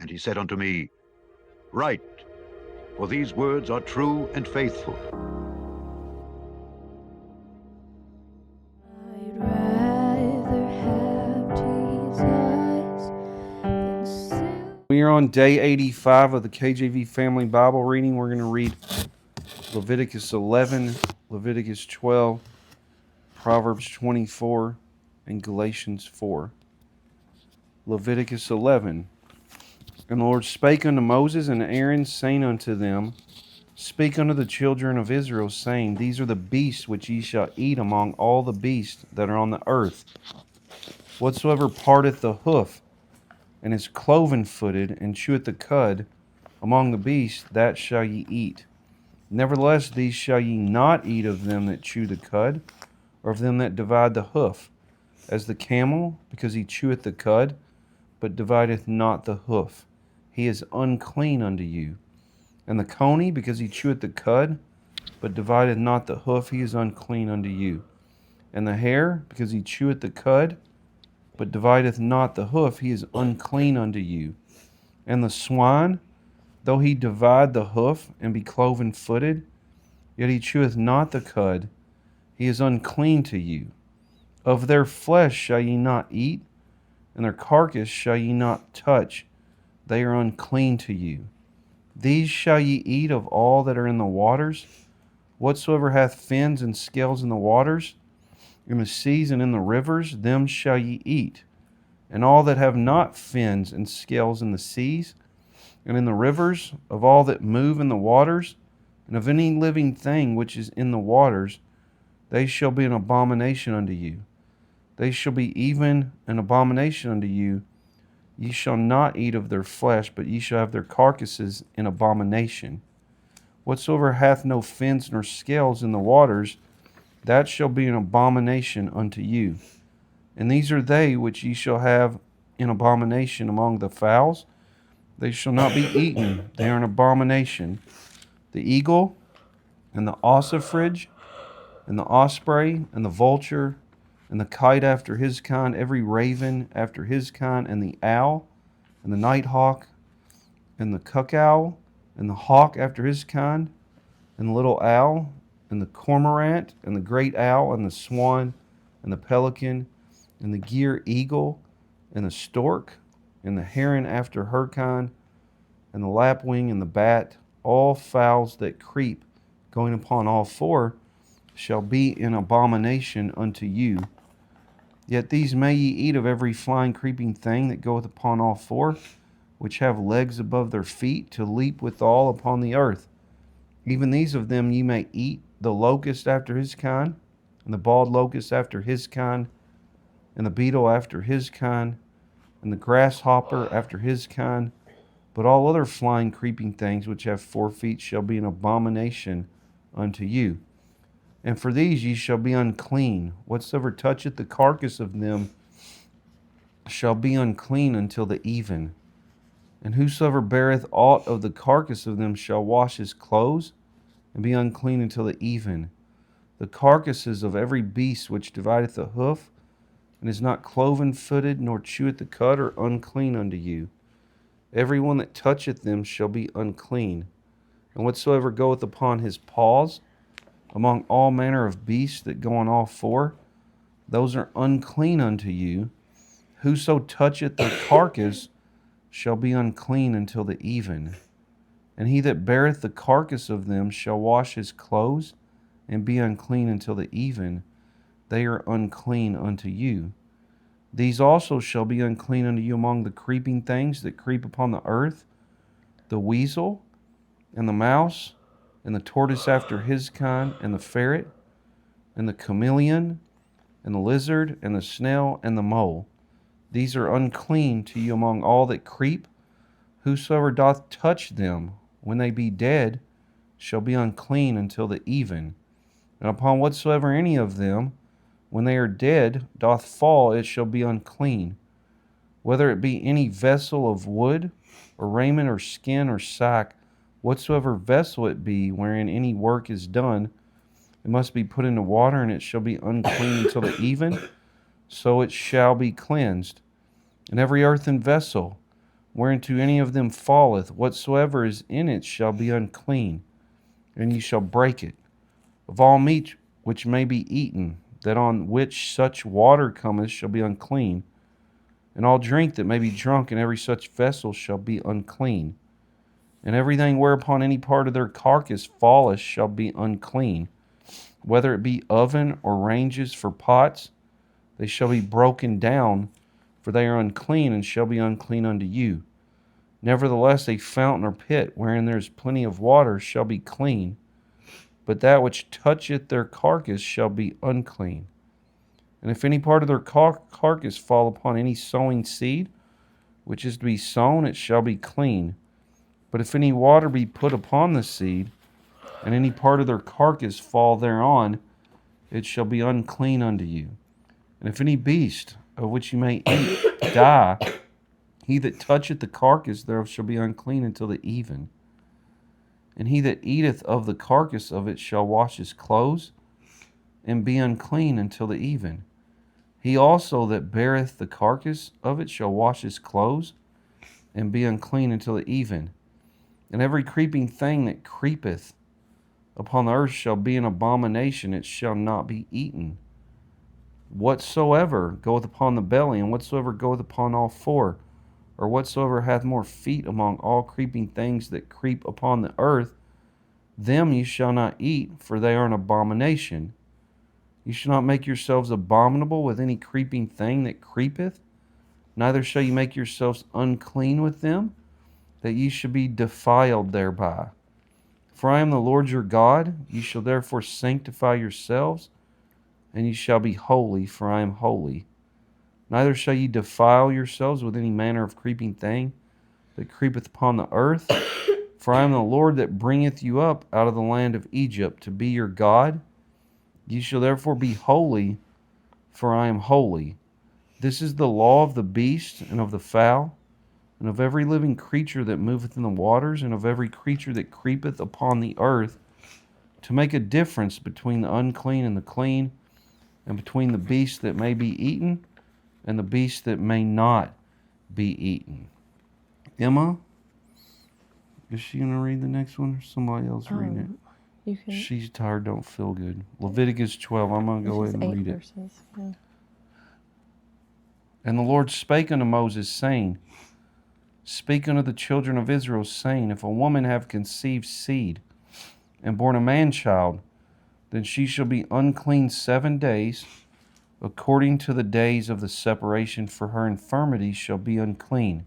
And he said unto me, Write, for these words are true and faithful. I'd rather have Jesus than silver. We are on day 85 of the KJV Family Bible Reading. We're going to read Leviticus 11, Leviticus 12, Proverbs 24, and Galatians 4. Leviticus 11. And the Lord spake unto Moses and Aaron, saying unto them, Speak unto the children of Israel, saying, These are the beasts which ye shall eat among all the beasts that are on the earth. Whatsoever parteth the hoof, and is cloven-footed, and cheweth the cud, among the beasts, that shall ye eat. Nevertheless, these shall ye not eat of them that chew the cud, or of them that divide the hoof, as the camel, because he cheweth the cud, but divideth not the hoof. He is unclean unto you. And the coney, because he cheweth the cud, but divideth not the hoof, he is unclean unto you. And the hare, because he cheweth the cud, but divideth not the hoof, he is unclean unto you. And the swine, though he divide the hoof, and be cloven-footed, yet he cheweth not the cud, he is unclean to you. Of their flesh shall ye not eat, and their carcass shall ye not touch, they are unclean to you. These shall ye eat of all that are in the waters, whatsoever hath fins and scales in the waters, in the seas and in the rivers, them shall ye eat. And all that have not fins and scales in the seas and in the rivers, of all that move in the waters, and of any living thing which is in the waters, they shall be an abomination unto you. They shall be even an abomination unto you. Ye shall not eat of their flesh, but ye shall have their carcasses in abomination. Whatsoever hath no fins nor scales in the waters, that shall be an abomination unto you. And these are they which ye shall have in abomination among the fowls. They shall not be eaten, they are an abomination. The eagle, and the ossifrage, and the osprey, and the vulture, and the kite after his kind, every raven after his kind, and the owl, and the nighthawk, and the cuckow, and the hawk after his kind, and the little owl, and the cormorant, and the great owl, and the swan, and the pelican, and the gier eagle, and the stork, and the heron after her kind, and the lapwing, and the bat, all fowls that creep, going upon all four, shall be an abomination unto you. Yet these may ye eat of every flying creeping thing that goeth upon all four, which have legs above their feet, to leap withal upon the earth. Even these of them ye may eat, the locust after his kind, and the bald locust after his kind, and the beetle after his kind, and the grasshopper after his kind. But all other flying creeping things which have 4 feet shall be an abomination unto you. And for these ye shall be unclean. Whatsoever toucheth the carcass of them shall be unclean until the even. And whosoever beareth aught of the carcass of them shall wash his clothes, and be unclean until the even. The carcasses of every beast which divideth the hoof, and is not cloven-footed, nor cheweth the cud, are unclean unto you. Every one that toucheth them shall be unclean. And whatsoever goeth upon his paws, among all manner of beasts that go on all four, those are unclean unto you. Whoso toucheth the carcass shall be unclean until the even. And he that beareth the carcass of them shall wash his clothes, and be unclean until the even. They are unclean unto you. These also shall be unclean unto you among the creeping things that creep upon the earth, the weasel, and the mouse, and the tortoise after his kind, and the ferret, and the chameleon, and the lizard, and the snail, and the mole. These are unclean to you among all that creep. Whosoever doth touch them, when they be dead, shall be unclean until the even. And upon whatsoever any of them, when they are dead, doth fall, it shall be unclean. Whether it be any vessel of wood, or raiment, or skin, or sack, whatsoever vessel it be, wherein any work is done, it must be put into water, and it shall be unclean until the even, so it shall be cleansed. And every earthen vessel, whereinto any of them falleth, whatsoever is in it shall be unclean, and ye shall break it. Of all meat which may be eaten, that on which such water cometh shall be unclean, and all drink that may be drunk in every such vessel shall be unclean. And everything whereupon any part of their carcass falleth shall be unclean, whether it be oven or ranges for pots, they shall be broken down, for they are unclean, and shall be unclean unto you. Nevertheless, a fountain or pit, wherein there is plenty of water, shall be clean, but that which toucheth their carcass shall be unclean. And if any part of their carcass fall upon any sowing seed, which is to be sown, it shall be clean. But if any water be put upon the seed, and any part of their carcass fall thereon, it shall be unclean unto you. And if any beast of which you may eat die, he that toucheth the carcass thereof shall be unclean until the even. And he that eateth of the carcass of it shall wash his clothes, and be unclean until the even. He also that beareth the carcass of it shall wash his clothes, and be unclean until the even. And every creeping thing that creepeth upon the earth shall be an abomination, it shall not be eaten. Whatsoever goeth upon the belly, and whatsoever goeth upon all four, or whatsoever hath more feet among all creeping things that creep upon the earth, them ye shall not eat, for they are an abomination. You shall not make yourselves abominable with any creeping thing that creepeth, neither shall you make yourselves unclean with them, that ye should be defiled thereby. For I am the Lord your God, ye shall therefore sanctify yourselves, and ye shall be holy, for I am holy. Neither shall ye defile yourselves with any manner of creeping thing that creepeth upon the earth, for I am the Lord that bringeth you up out of the land of Egypt to be your God. Ye shall therefore be holy, for I am holy. This is the law of the beast, and of the fowl, and of every living creature that moveth in the waters, and of every creature that creepeth upon the earth, to make a difference between the unclean and the clean, and between the beast that may be eaten and the beast that may not be eaten. Emma, is she going to read the next one, or somebody else reading it? You can. She's tired, don't feel good. Leviticus 12, I'm going to go ahead and read it. Yeah. And the Lord spake unto Moses, saying, Speak unto the children of Israel, saying, If a woman have conceived seed, and born a man-child, then she shall be unclean 7 days, according to the days of the separation, for her infirmity shall be unclean.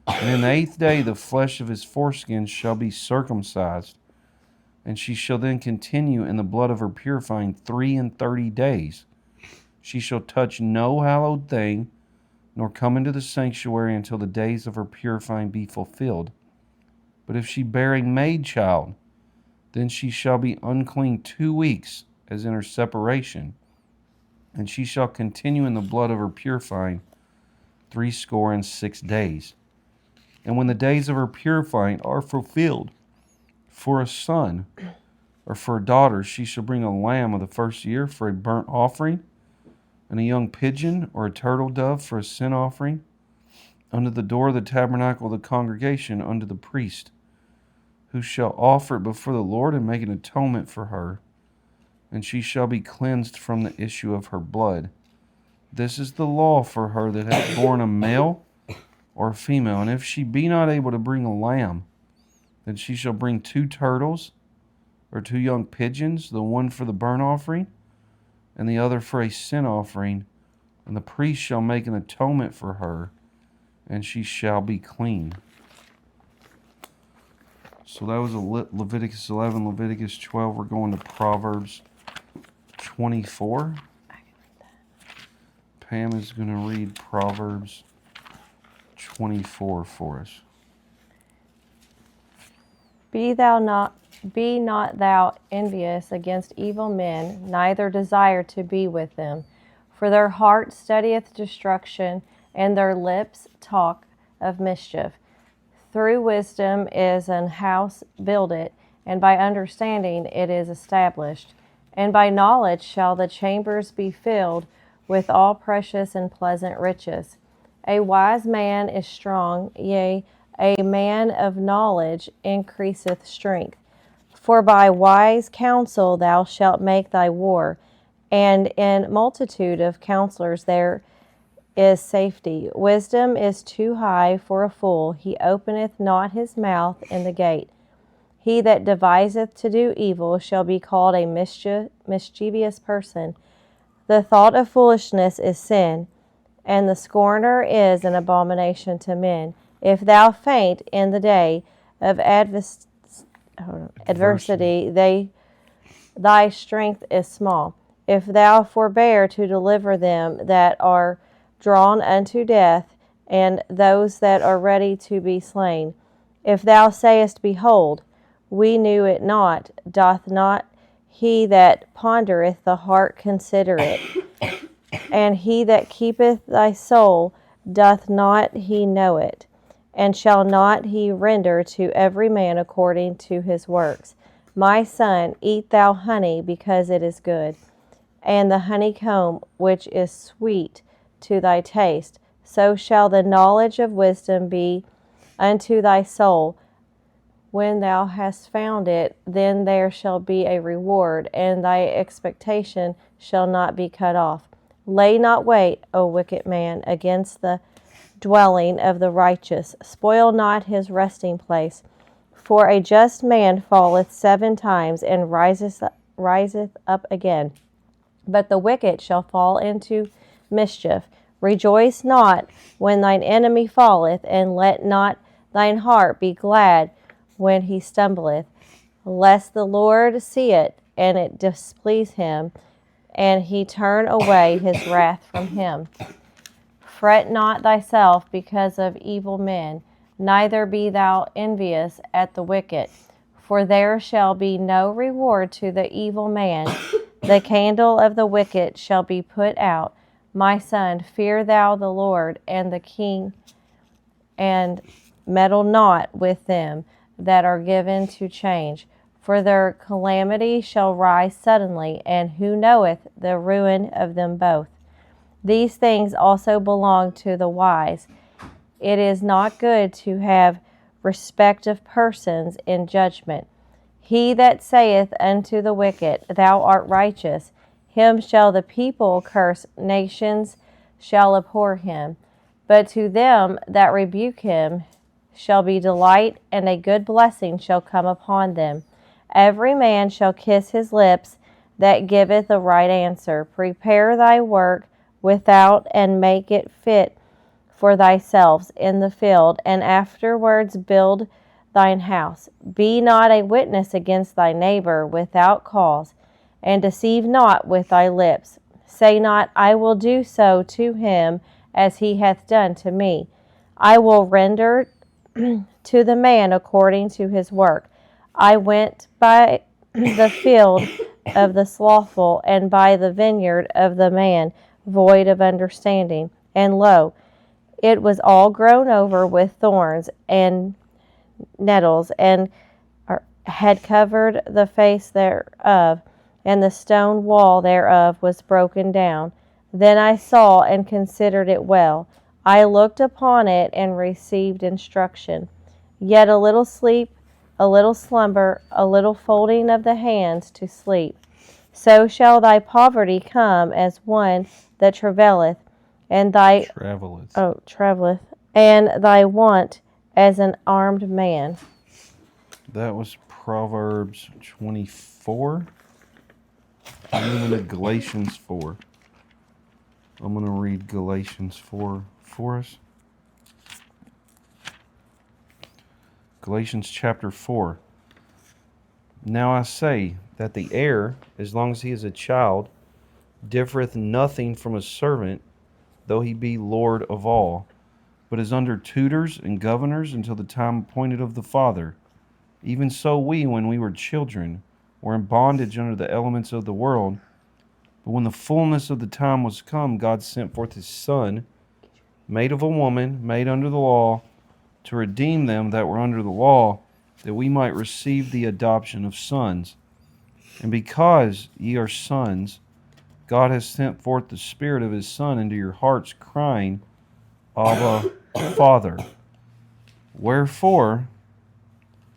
And in the 8th day the flesh of his foreskin shall be circumcised, and she shall then continue in the blood of her purifying 33 days. She shall touch no hallowed thing, nor come into the sanctuary until the days of her purifying be fulfilled. But if she bear a maid child, then she shall be unclean 2 weeks, as in her separation, and she shall continue in the blood of her purifying 66 days. And when the days of her purifying are fulfilled, for a son or for a daughter, she shall bring a lamb of the first year for a burnt offering, and a young pigeon or a turtle dove for a sin offering, unto the door of the tabernacle of the congregation, unto the priest, who shall offer it before the Lord and make an atonement for her, and she shall be cleansed from the issue of her blood. This is the law for her that hath borne a male or a female. And if she be not able to bring a lamb, then she shall bring 2 turtles or 2 young pigeons, the one for the burnt offering, and the other for a sin offering, and the priest shall make an atonement for her, and she shall be clean. So that was Leviticus 11, Leviticus 12. We're going to Proverbs 24. Pam is going to read Proverbs 24 for us. Be not thou envious against evil men, neither desire to be with them. For their heart studieth destruction, and their lips talk of mischief. Through wisdom is an house builded, and by understanding it is established. And by knowledge shall the chambers be filled with all precious and pleasant riches. A wise man is strong, yea, a man of knowledge increaseth strength. For by wise counsel thou shalt make thy war, and in multitude of counselors there is safety. Wisdom is too high for a fool, he openeth not his mouth in the gate. He that deviseth to do evil shall be called a mischievous person. The thought of foolishness is sin, and the scorner is an abomination to men. If thou faint in the day of adversity, thy strength is small. If thou forbear to deliver them that are drawn unto death, and those that are ready to be slain, if thou sayest, Behold, we knew it not, doth not he that pondereth the heart consider it? And he that keepeth thy soul, doth not he know it? And shall not he render to every man according to his works? My son, eat thou honey, because it is good, and the honeycomb which is sweet to thy taste. So shall the knowledge of wisdom be unto thy soul. When thou hast found it, then there shall be a reward, and thy expectation shall not be cut off. Lay not wait, O wicked man, against the dwelling of the righteous. Spoil not his resting place. For a just man falleth 7 times, and riseth up again. But the wicked shall fall into mischief. Rejoice not when thine enemy falleth, and let not thine heart be glad when he stumbleth, lest the Lord see it, and it displease him, and he turn away his wrath from him. Fret not thyself because of evil men, neither be thou envious at the wicked, for there shall be no reward to the evil man. The candle of the wicked shall be put out. My son, fear thou the Lord and the king, and meddle not with them that are given to change, for their calamity shall rise suddenly, and who knoweth the ruin of them both? These things also belong to the wise. It is not good to have respect of persons in judgment. He that saith unto the wicked, Thou art righteous, him shall the people curse, nations shall abhor him. But to them that rebuke him shall be delight, and a good blessing shall come upon them. Every man shall kiss his lips that giveth a right answer. Prepare thy work without, and make it fit for thyself in the field, and afterwards build thine house. Be not a witness against thy neighbor without cause, and deceive not with thy lips. Say not, I will do so to him as he hath done to me. I will render to the man according to his work. I went by the field of the slothful, and by the vineyard of the man void of understanding. And lo, it was all grown over with thorns and nettles, and had covered the face thereof, and the stone wall thereof was broken down. Then I saw and considered it well. I looked upon it and received instruction. Yet a little sleep, a little slumber, a little folding of the hands to sleep. So shall thy poverty come as one that travaileth, and thy traveleth, and thy want as an armed man. That was Proverbs 24. I'm moving to Galatians 4. I'm going to read Galatians 4 for us. Galatians chapter 4. Now I say that the heir, as long as he is a child, differeth nothing from a servant, though he be Lord of all, but is under tutors and governors until the time appointed of the Father. Even so we, when we were children, were in bondage under the elements of the world. But when the fullness of the time was come, God sent forth his Son, made of a woman, made under the law, to redeem them that were under the law, that we might receive the adoption of sons. And because ye are sons, God has sent forth the Spirit of his Son into your hearts, crying, Abba, Father. Wherefore,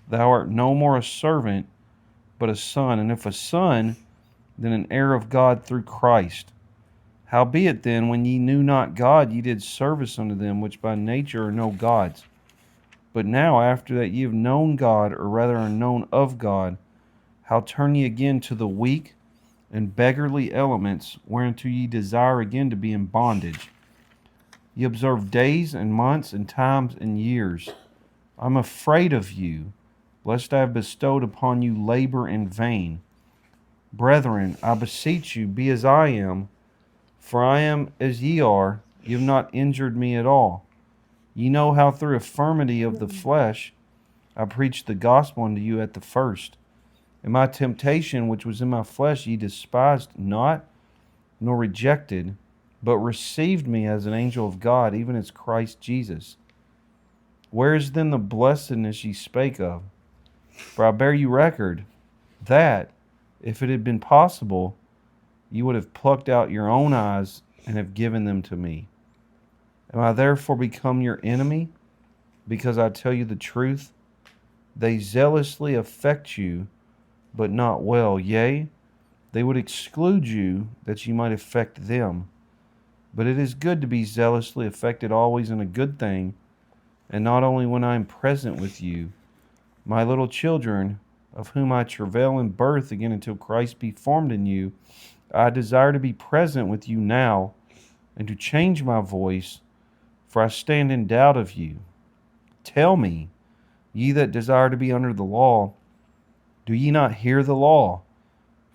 thou art no more a servant, but a son, and if a son, then an heir of God through Christ. Howbeit then, when ye knew not God, ye did service unto them which by nature are no gods. But now, after that ye have known God, or rather are known of God, how turn ye again to the weak and beggarly elements, whereunto ye desire again to be in bondage? Ye observe days and months and times and years. I'm afraid of you, lest I have bestowed upon you labor in vain. Brethren, I beseech you, be as I am, for I am as ye are. Ye have not injured me at all. Ye know how through infirmity of the flesh I preached the gospel unto you at the first. And my temptation which was in my flesh ye despised not, nor rejected, but received me as an angel of God, even as Christ Jesus. Where is then the blessedness ye spake of? For I bear you record, that, if it had been possible, you would have plucked out your own eyes and have given them to me. Am I therefore become your enemy, because I tell you the truth? They zealously affect you, but not well. Yea, they would exclude you, that you might affect them. But it is good to be zealously affected always in a good thing, and not only when I am present with you. My little children, of whom I travail in birth again until Christ be formed in you, I desire to be present with you now, and to change my voice, for I stand in doubt of you. Tell me, ye that desire to be under the law, do ye not hear the law?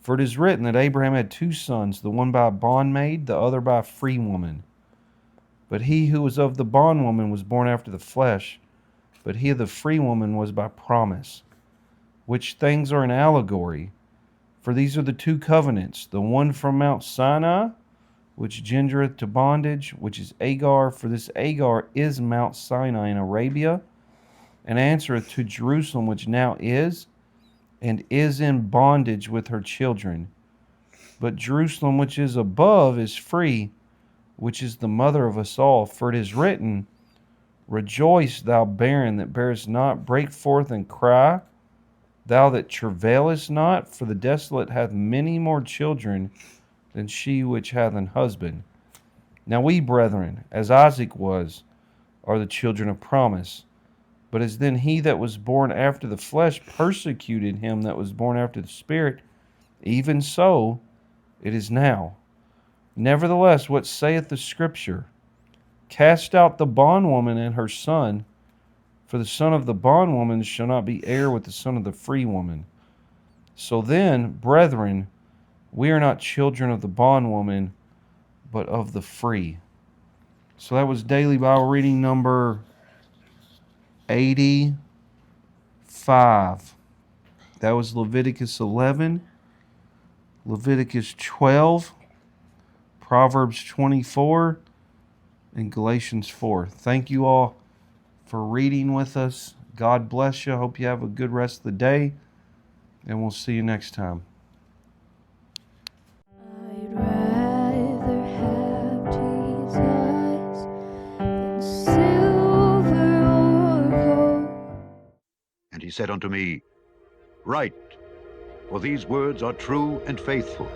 For it is written that Abraham had two sons, the one by a bondmaid, the other by a free woman. But he who was of the bondwoman was born after the flesh, but he of the free woman was by promise. Which things are an allegory. For these are the two covenants, the one from Mount Sinai, which gendereth to bondage, which is Agar. For this Agar is Mount Sinai in Arabia, and answereth to Jerusalem, which now is, and is in bondage with her children. But Jerusalem, which is above, is free, which is the mother of us all. For it is written, Rejoice, thou barren that bearest not, break forth and cry, thou that travailest not, for the desolate hath many more children than she which hath an husband. Now we, brethren, as Isaac was, are the children of promise. But as then he that was born after the flesh persecuted him that was born after the Spirit, even so it is now. Nevertheless, what saith the Scripture? Cast out the bondwoman and her son, for the son of the bondwoman shall not be heir with the son of the free woman. So then, brethren, we are not children of the bondwoman, but of the free. So that was daily Bible reading number 85. That was Leviticus 11, Leviticus 12, Proverbs 24, and Galatians 4. Thank you all for reading with us. God bless you. Hope you have a good rest of the day, and we'll see you next time. I'd rather have Jesus than silver or gold. And he said unto me, Write, for these words are true and faithful.